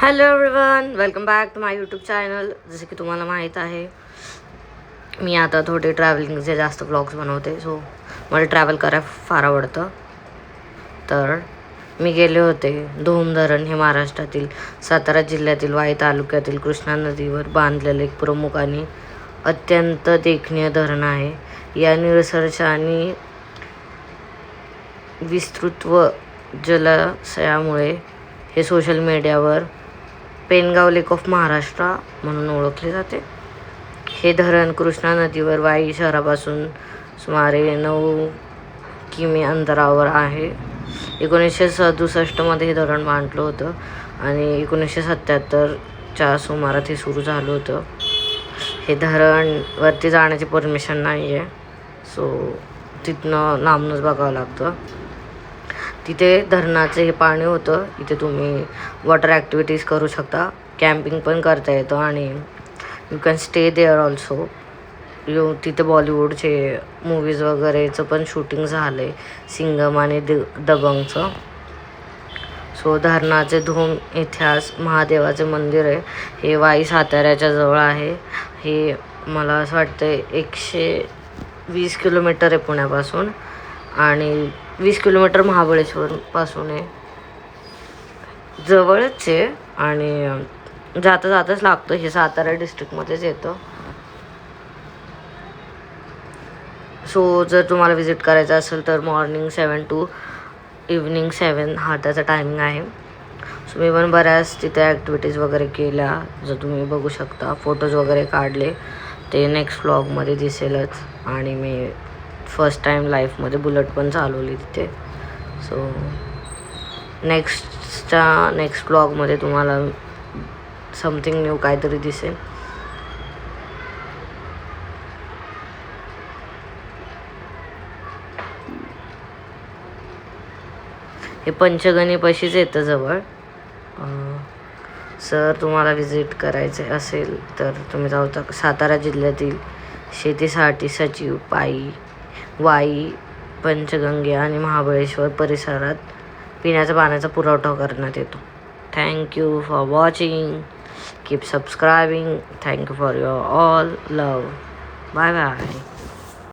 Hello everyone, welcome back to my YouTube channel. जसं की तुम्हाला माहीत आहे, मी आता थोडे ट्रॅव्हलिंगचे जास्त ब्लॉग्स बनवते. सो मला ट्रॅव्हल करायला फार आवडतं. तर मी गेले होते धोम धरण. हे महाराष्ट्रातील सातारा जिल्ह्यातील वाई तालुक्यातील कृष्णा नदीवर बांधलेले एक प्रमुख आणि अत्यंत देखणीय धरण आहे. या निसर्ग आणि विस्तृत्व जलाशयामुळे हे सोशल मीडियावर पेनगाव लेक ऑफ महाराष्ट्र म्हणून ओळखले जाते. हे धरण कृष्णा नदीवर वाई शहरापासून सुमारे 9 किमी अंतरावर आहे. 1967 हे धरण बांधलं होतं आणि 1977च्या सुमारात हे सुरू झालं होतं. हे धरण वरती जाण्याची परमिशन नाही आहे, सो तिथनं लांबूनच बघावं लागतं. तिथे धरणाचं हे पाणी होतं. इथे तुम्ही वॉटर ॲक्टिव्हिटीज करू शकता, कॅम्पिंग पण करता येतं आणि you can stay there also. तिथे बॉलिवूडचे मूवीज वगैरेचं पण शूटिंग झालं आहे, सिंगम आणि दबंगचं. सो धरणाचे धोम इतिहास महादेवाचे मंदिर आहे. हे वाई साताऱ्याच्या जवळ आहे. हे मला असं वाटतं 120 किलोमीटर आहे पुण्यापासून आणि 20 किलोमीटर महाबळेश्वरपासून आहे. जवळच आहे आणि जाताच लागतं. हे सातारा डिस्ट्रिक्टमध्येच येतं. सो जर तुम्हाला विजिट करायचं असेल तर मॉर्निंग 7 to इव्हनिंग 7 हा त्याचा टायमिंग आहे. सो मी पण बऱ्याच तिथे ॲक्टिव्हिटीज वगैरे केल्या, जर तुम्ही बघू शकता. फोटोज वगैरे काढले, ते नेक्स्ट व्लॉगमध्ये दिसेलच. आणि मी फर्स्ट टाईम लाईफमध्ये बुलेट पण चालवली तिथे. सो नेक्स्ट व्लॉगमध्ये तुम्हाला समथिंग न्यू काहीतरी दिसेल. हे पंचगणीपाशीच येतं जवळ. सर तुम्हाला विजिट करायचे असेल तर तुम्ही जाऊ शकता. सातारा जिल्ह्यातील शेतीसाठी सचिव वाई, पंचगंगे आणि महाबळेश्वर परिसरात पिण्याच्या पाण्याचा पुरवठा करण्यात येतो. Thank you for watching. Keep subscribing. Thank you for your all love. Bye bye.